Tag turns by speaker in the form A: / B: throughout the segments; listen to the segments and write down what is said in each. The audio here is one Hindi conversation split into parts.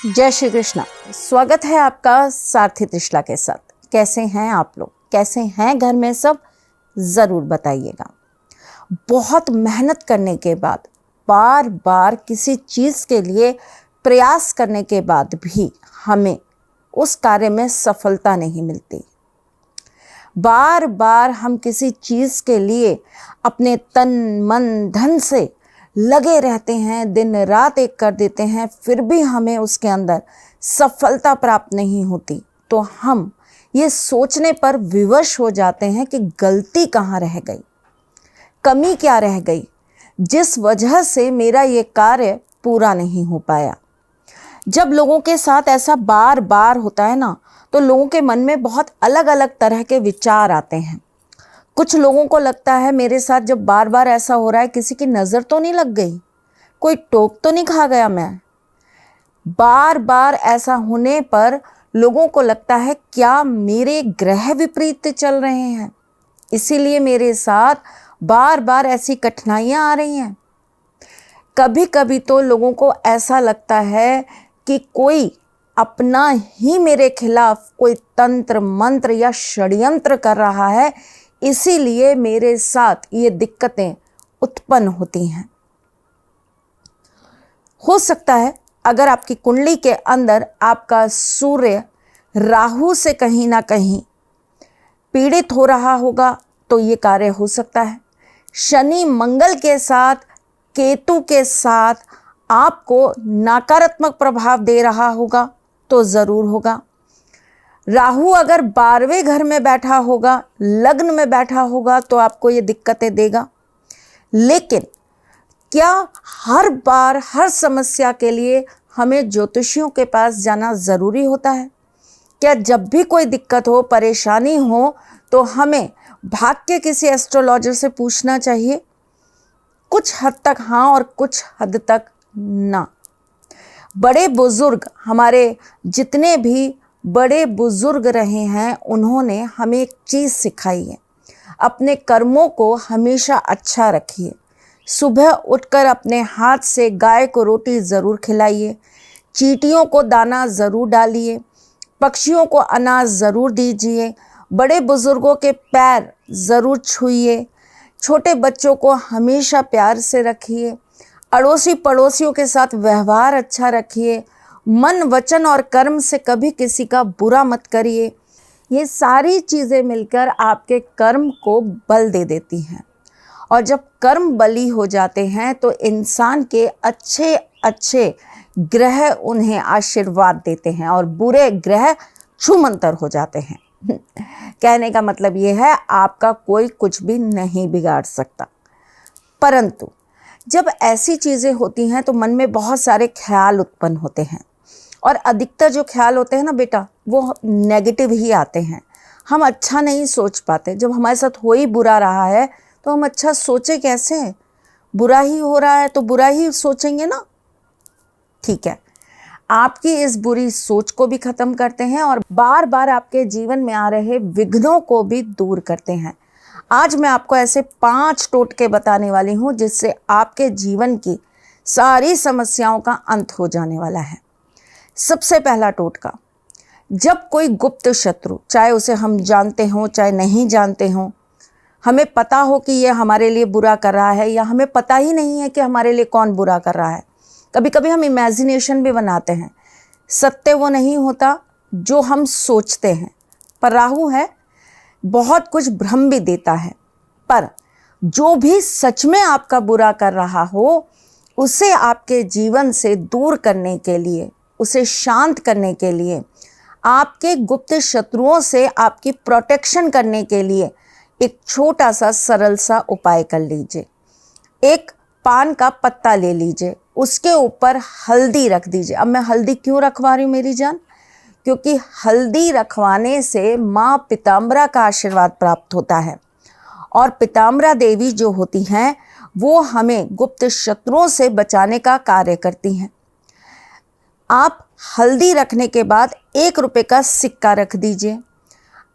A: जय श्री कृष्णा। स्वागत है आपका सारथी त्रिशला के साथ। कैसे हैं आप लोग? कैसे हैं घर में सब? ज़रूर बताइएगा। बहुत मेहनत करने के बाद, बार बार किसी चीज़ के लिए प्रयास करने के बाद भी हमें उस कार्य में सफलता नहीं मिलती। बार बार हम किसी चीज़ के लिए अपने तन मन धन से लगे रहते हैं, दिन रात एक कर देते हैं, फिर भी हमें उसके अंदर सफलता प्राप्त नहीं होती। तो हम ये सोचने पर विवश हो जाते हैं कि गलती कहाँ रह गई, कमी क्या रह गई, जिस वजह से मेरा ये कार्य पूरा नहीं हो पाया। जब लोगों के साथ ऐसा बार बार होता है ना, तो लोगों के मन में बहुत अलग अलग तरह के विचार आते हैं। कुछ लोगों को लगता है मेरे साथ जब बार बार ऐसा हो रहा है, किसी की नज़र तो नहीं लग गई, कोई टोक तो नहीं खा गया मैं। बार बार ऐसा होने पर लोगों को लगता है क्या मेरे ग्रह विपरीत चल रहे हैं, इसीलिए मेरे साथ बार बार ऐसी कठिनाइयाँ आ रही हैं। कभी कभी तो लोगों को ऐसा लगता है कि कोई अपना ही मेरे खिलाफ कोई तंत्र मंत्र या षड्यंत्र कर रहा है, इसीलिए मेरे साथ ये दिक्कतें उत्पन्न होती हैं। हो सकता है अगर आपकी कुंडली के अंदर आपका सूर्य राहु से कहीं ना कहीं पीड़ित हो रहा होगा तो ये कार्य हो सकता है। शनि मंगल के साथ, केतु के साथ आपको नकारात्मक प्रभाव दे रहा होगा तो ज़रूर होगा। राहु अगर 12वें घर में बैठा होगा, लग्न में बैठा होगा, तो आपको ये दिक्कतें देगा। लेकिन क्या हर बार हर समस्या के लिए हमें ज्योतिषियों के पास जाना ज़रूरी होता है? क्या जब भी कोई दिक्कत हो, परेशानी हो, तो हमें भाग के किसी एस्ट्रोलॉजर से पूछना चाहिए? कुछ हद तक हाँ और कुछ हद तक ना। बड़े बुजुर्ग, हमारे जितने भी बड़े बुजुर्ग रहे हैं, उन्होंने हमें एक चीज़ सिखाई है, अपने कर्मों को हमेशा अच्छा रखिए। सुबह उठकर अपने हाथ से गाय को रोटी ज़रूर खिलाइए, चींटियों को दाना ज़रूर डालिए, पक्षियों को अनाज ज़रूर दीजिए, बड़े बुजुर्गों के पैर ज़रूर छूइए, छोटे बच्चों को हमेशा प्यार से रखिए, अड़ोसी पड़ोसियों के साथ व्यवहार अच्छा रखिए, मन वचन और कर्म से कभी किसी का बुरा मत करिए। ये सारी चीज़ें मिलकर आपके कर्म को बल दे देती हैं, और जब कर्म बली हो जाते हैं तो इंसान के अच्छे अच्छे ग्रह उन्हें आशीर्वाद देते हैं और बुरे ग्रह छूमंतर हो जाते हैं। कहने का मतलब ये है, आपका कोई कुछ भी नहीं बिगाड़ सकता। परंतु जब ऐसी चीज़ें होती हैं तो मन में बहुत सारे ख्याल उत्पन्न होते हैं, और अधिकतर जो ख्याल होते हैं ना बेटा, वो नेगेटिव ही आते हैं। हम अच्छा नहीं सोच पाते। जब हमारे साथ हो ही बुरा रहा है तो हम अच्छा सोचे कैसे? बुरा ही हो रहा है तो बुरा ही सोचेंगे ना। ठीक है, आपकी इस बुरी सोच को भी ख़त्म करते हैं और बार बार आपके जीवन में आ रहे विघ्नों को भी दूर करते हैं। आज मैं आपको ऐसे 5 टोटके बताने वाली हूँ जिससे आपके जीवन की सारी समस्याओं का अंत हो जाने वाला है। सबसे पहला टोटका, जब कोई गुप्त शत्रु, चाहे उसे हम जानते हों चाहे नहीं जानते हों, हमें पता हो कि ये हमारे लिए बुरा कर रहा है या हमें पता ही नहीं है कि हमारे लिए कौन बुरा कर रहा है। कभी कभी हम इमेजिनेशन भी बनाते हैं, सत्य वो नहीं होता जो हम सोचते हैं। पर राहु है, बहुत कुछ भ्रम भी देता है। पर जो भी सच में आपका बुरा कर रहा हो, उसे आपके जीवन से दूर करने के लिए, उसे शांत करने के लिए, आपके गुप्त शत्रुओं से आपकी प्रोटेक्शन करने के लिए एक छोटा सा सरल सा उपाय कर लीजिए। एक पान का पत्ता ले लीजिए, उसके ऊपर हल्दी रख दीजिए। अब मैं हल्दी क्यों रखवा रही हूँ मेरी जान? क्योंकि हल्दी रखवाने से माँ पीताम्बरा का आशीर्वाद प्राप्त होता है, और पीताम्बरा देवी जो होती हैं वो हमें गुप्त शत्रुओं से बचाने का कार्य करती हैं। आप हल्दी रखने के बाद 1 रुपये का सिक्का रख दीजिए।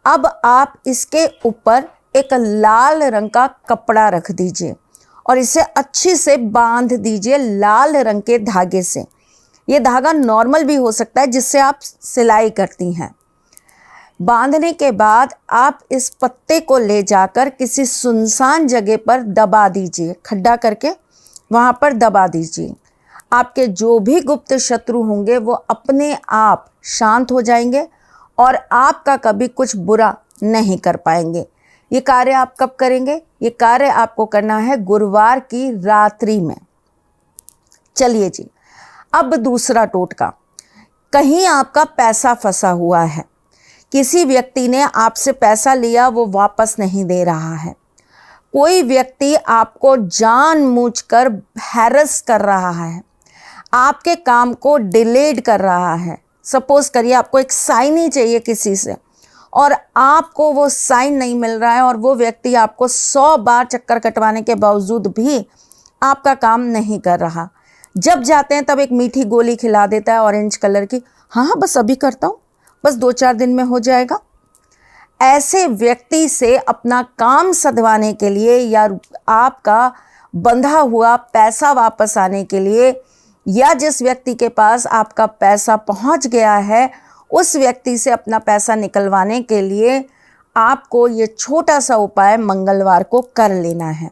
A: अब आप इसके ऊपर एक लाल रंग का कपड़ा रख दीजिए और इसे अच्छी से बांध दीजिए लाल रंग के धागे से। ये धागा नॉर्मल भी हो सकता है जिससे आप सिलाई करती हैं। बांधने के बाद आप इस पत्ते को ले जाकर किसी सुनसान जगह पर दबा दीजिए, खड्डा करके वहाँ पर दबा दीजिए। आपके जो भी गुप्त शत्रु होंगे वो अपने आप शांत हो जाएंगे और आपका कभी कुछ बुरा नहीं कर पाएंगे। ये कार्य आप कब करेंगे? ये कार्य आपको करना है गुरुवार की रात्रि में। चलिए जी, अब दूसरा टोटका। कहीं आपका पैसा फंसा हुआ है, किसी व्यक्ति ने आपसे पैसा लिया, वो वापस नहीं दे रहा है। कोई व्यक्ति आपको जानबूझकर हैरेस कर रहा है, आपके काम को डिलेड कर रहा है। सपोज करिए आपको एक साइन ही चाहिए किसी से और आपको वो साइन नहीं मिल रहा है और वो व्यक्ति आपको 100 बार चक्कर कटवाने के बावजूद भी आपका काम नहीं कर रहा। जब जाते हैं तब एक मीठी गोली खिला देता है ऑरेंज कलर की, हाँ बस अभी करता हूँ, बस 2-4 दिन में हो जाएगा। ऐसे व्यक्ति से अपना काम सधवाने के लिए या आपका बंधा हुआ पैसा वापस आने के लिए, या जिस व्यक्ति के पास आपका पैसा पहुंच गया है उस व्यक्ति से अपना पैसा निकलवाने के लिए आपको ये छोटा सा उपाय मंगलवार को कर लेना है।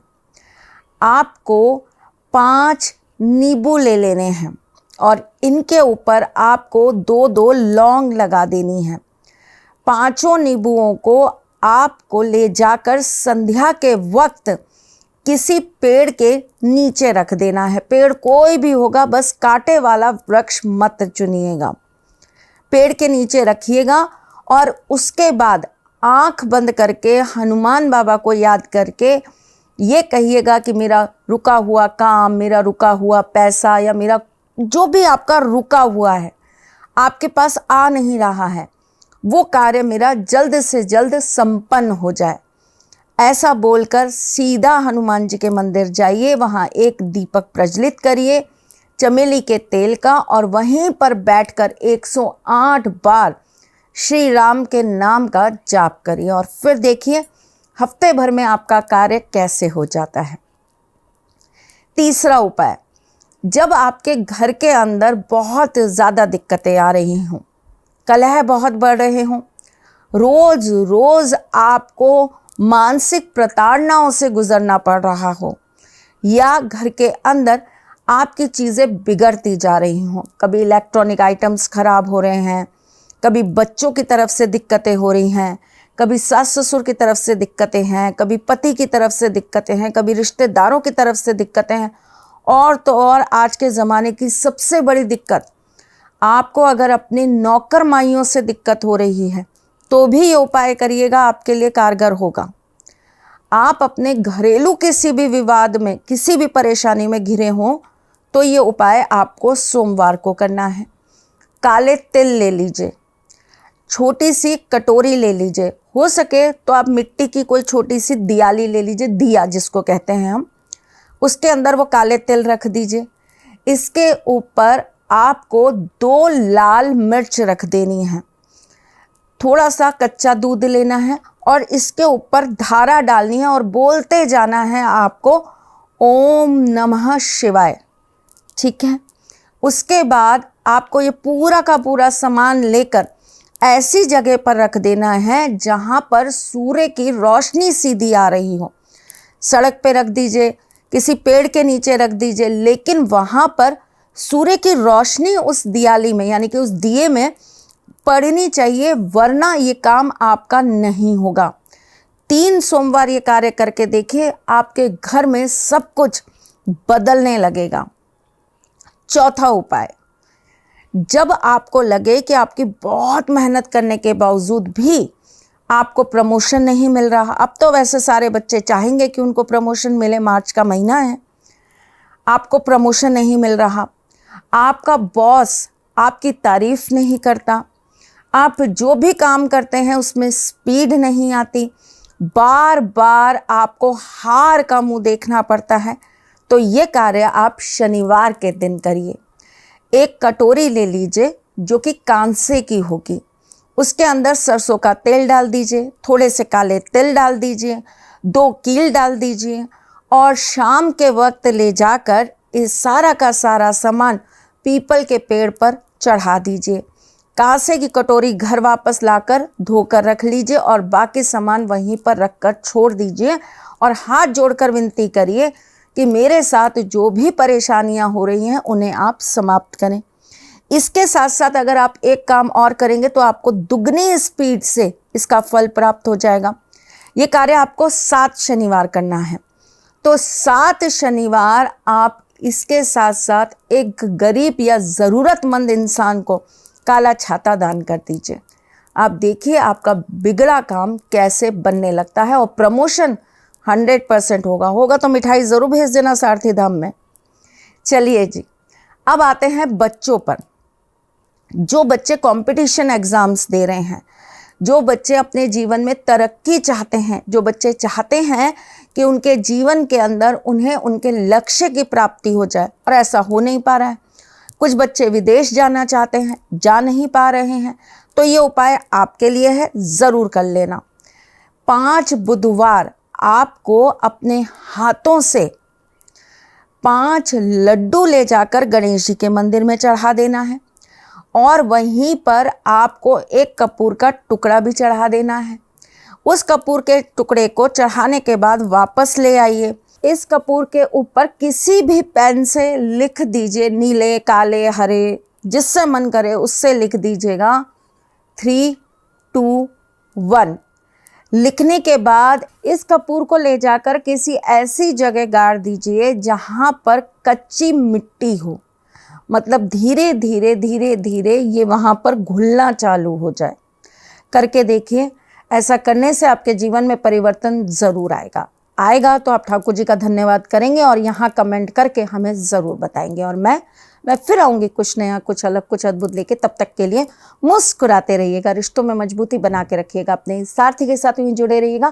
A: आपको 5 नींबू ले लेने हैं और इनके ऊपर आपको 2-2 लौंग लगा देनी है। 5 नींबुओं को आपको ले जाकर संध्या के वक्त किसी पेड़ के नीचे रख देना है। पेड़ कोई भी होगा, बस कांटे वाला वृक्ष मत चुनिएगा। पेड़ के नीचे रखिएगा और उसके बाद आंख बंद करके हनुमान बाबा को याद करके ये कहिएगा कि मेरा रुका हुआ काम, मेरा रुका हुआ पैसा या मेरा जो भी आपका रुका हुआ है, आपके पास आ नहीं रहा है, वो कार्य मेरा जल्द से जल्द संपन्न हो जाए। ऐसा बोलकर सीधा हनुमान जी के मंदिर जाइए, वहाँ एक दीपक प्रज्वलित करिए चमेली के तेल का और वहीं पर बैठकर 108 बार श्री राम के नाम का जाप करिए और फिर देखिए हफ्ते भर में आपका कार्य कैसे हो जाता है। तीसरा उपाय, जब आपके घर के अंदर बहुत ज़्यादा दिक्कतें आ रही हों, कलह बहुत बढ़ रहे हों, रोज रोज आपको मानसिक प्रताड़नाओं से गुजरना पड़ रहा हो, या घर के अंदर आपकी चीज़ें बिगड़ती जा रही हों, कभी इलेक्ट्रॉनिक आइटम्स खराब हो रहे हैं, कभी बच्चों की तरफ से दिक्कतें हो रही हैं, कभी सास ससुर की तरफ से दिक्कतें हैं, कभी पति की तरफ से दिक्कतें हैं, कभी रिश्तेदारों की तरफ से दिक्कतें हैं, और तो और आज के ज़माने की सबसे बड़ी दिक्कत, आपको अगर अपने नौकर माइयों से दिक्कत हो रही है तो भी ये उपाय करिएगा, आपके लिए कारगर होगा। आप अपने घरेलू किसी भी विवाद में, किसी भी परेशानी में घिरे हों तो ये उपाय आपको सोमवार को करना है। काले तिल ले लीजिए, छोटी सी कटोरी ले लीजिए, हो सके तो आप मिट्टी की कोई छोटी सी दियाली ले लीजिए, दिया जिसको कहते हैं हम, उसके अंदर वो काले तिल रख दीजिए। इसके ऊपर आपको 2 लाल मिर्च रख देनी है, थोड़ा सा कच्चा दूध लेना है और इसके ऊपर धारा डालनी है और बोलते जाना है आपको ओम नमः शिवाय, ठीक है। उसके बाद आपको ये पूरा का पूरा सामान लेकर ऐसी जगह पर रख देना है जहाँ पर सूर्य की रोशनी सीधी आ रही हो। सड़क पे रख दीजिए, किसी पेड़ के नीचे रख दीजिए, लेकिन वहाँ पर सूर्य की रोशनी उस दियाली में यानी कि उस दिए में पड़नी चाहिए, वरना ये काम आपका नहीं होगा। 3 सोमवार ये कार्य करके देखिए, आपके घर में सब कुछ बदलने लगेगा। चौथा उपाय, जब आपको लगे कि आपकी बहुत मेहनत करने के बावजूद भी आपको प्रमोशन नहीं मिल रहा, अब तो वैसे सारे बच्चे चाहेंगे कि उनको प्रमोशन मिले, मार्च का महीना है, आपको प्रमोशन नहीं मिल रहा, आपका बॉस आपकी तारीफ नहीं करता, आप जो भी काम करते हैं उसमें स्पीड नहीं आती, बार बार आपको हार का मुंह देखना पड़ता है, तो ये कार्य आप शनिवार के दिन करिए। एक कटोरी ले लीजिए जो कि कांसे की होगी, उसके अंदर सरसों का तेल डाल दीजिए, थोड़े से काले तिल डाल दीजिए, 2 कील डाल दीजिए और शाम के वक्त ले जाकर इस सारा का सारा सामान पीपल के पेड़ पर चढ़ा दीजिए। कांसे की कटोरी घर वापस लाकर धोकर रख लीजिए और बाकी सामान वहीं पर रखकर छोड़ दीजिए और हाथ जोड़कर विनती करिए कि मेरे साथ जो भी परेशानियां हो रही हैं उन्हें आप समाप्त करें। इसके साथ साथ अगर आप एक काम और करेंगे तो आपको दुगनी स्पीड से इसका फल प्राप्त हो जाएगा। ये कार्य आपको 7 शनिवार करना है। तो 7 शनिवार आप इसके साथ साथ एक गरीब या ज़रूरतमंद इंसान को काला छाता दान कर दीजिए। आप देखिए आपका बिगड़ा काम कैसे बनने लगता है और प्रमोशन 100% होगा तो मिठाई ज़रूर भेज देना सारथी धाम में। चलिए जी, अब आते हैं बच्चों पर। जो बच्चे कंपटीशन एग्ज़ाम्स दे रहे हैं, जो बच्चे अपने जीवन में तरक्की चाहते हैं, जो बच्चे चाहते हैं कि उनके जीवन के अंदर उन्हें उनके लक्ष्य की प्राप्ति हो जाए और ऐसा हो नहीं पा रहा है। कुछ बच्चे विदेश जाना चाहते हैं, जा नहीं पा रहे हैं, तो ये उपाय आपके लिए है, ज़रूर कर लेना। 5 बुधवार आपको अपने हाथों से 5 लड्डू ले जाकर गणेश जी के मंदिर में चढ़ा देना है और वहीं पर आपको एक कपूर का टुकड़ा भी चढ़ा देना है। उस कपूर के टुकड़े को चढ़ाने के बाद वापस ले आइए। इस कपूर के ऊपर किसी भी पेन से लिख दीजिए, नीले, काले, हरे, जिससे मन करे उससे लिख दीजिएगा 3, 2, 1। लिखने के बाद इस कपूर को ले जाकर किसी ऐसी जगह गाड़ दीजिए जहाँ पर कच्ची मिट्टी हो, मतलब धीरे धीरे ये वहाँ पर घुलना चालू हो जाए। करके देखिए, ऐसा करने से आपके जीवन में परिवर्तन ज़रूर आएगा तो आप ठाकुर जी का धन्यवाद करेंगे और यहाँ कमेंट करके हमें ज़रूर बताएंगे। और मैं फिर आऊँगी कुछ नया, कुछ अलग, कुछ अद्भुत लेके। तब तक के लिए मुस्कुराते रहिएगा, रिश्तों में मजबूती बना के रखिएगा, अपने साथी के साथ यूँ जुड़े रहिएगा,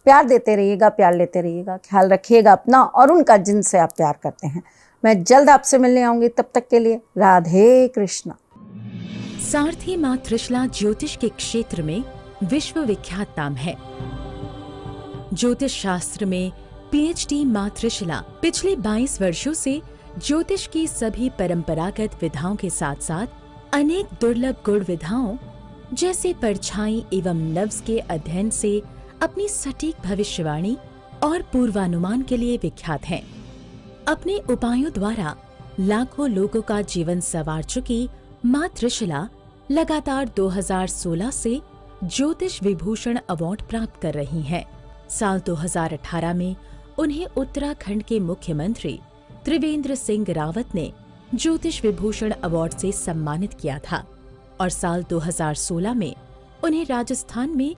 A: प्यार देते रहिएगा, प्यार लेते रहिएगा, ख्याल रखिएगा अपना और उनका जिनसे आप प्यार करते हैं। मैं जल्द आपसे मिलने आऊँगी, तब तक के लिए राधे कृष्णा।
B: सारथी माँ त्रिशला ज्योतिष के क्षेत्र में विश्व विख्यात नाम है। ज्योतिष शास्त्र में पीएचडी माँ त्रिशला पिछले 22 वर्षों से ज्योतिष की सभी परंपरागत विधाओं के साथ साथ अनेक दुर्लभ गुण विधाओं जैसे परछाई एवं नव्स के अध्ययन से अपनी सटीक भविष्यवाणी और पूर्वानुमान के लिए विख्यात हैं। अपने उपायों द्वारा लाखों लोगों का जीवन संवार चुकी माँ त्रिशला लगातार 2016 से ज्योतिष विभूषण अवार्ड प्राप्त कर रही हैं। साल 2018 में उन्हें उत्तराखंड के मुख्यमंत्री त्रिवेंद्र सिंह रावत ने ज्योतिष विभूषण अवार्ड से सम्मानित किया था और साल 2016 में उन्हें राजस्थान में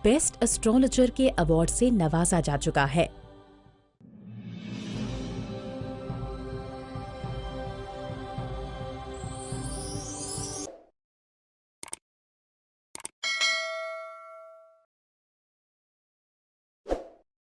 B: बेस्ट एस्ट्रोलॉजर के अवार्ड से नवाजा जा चुका है।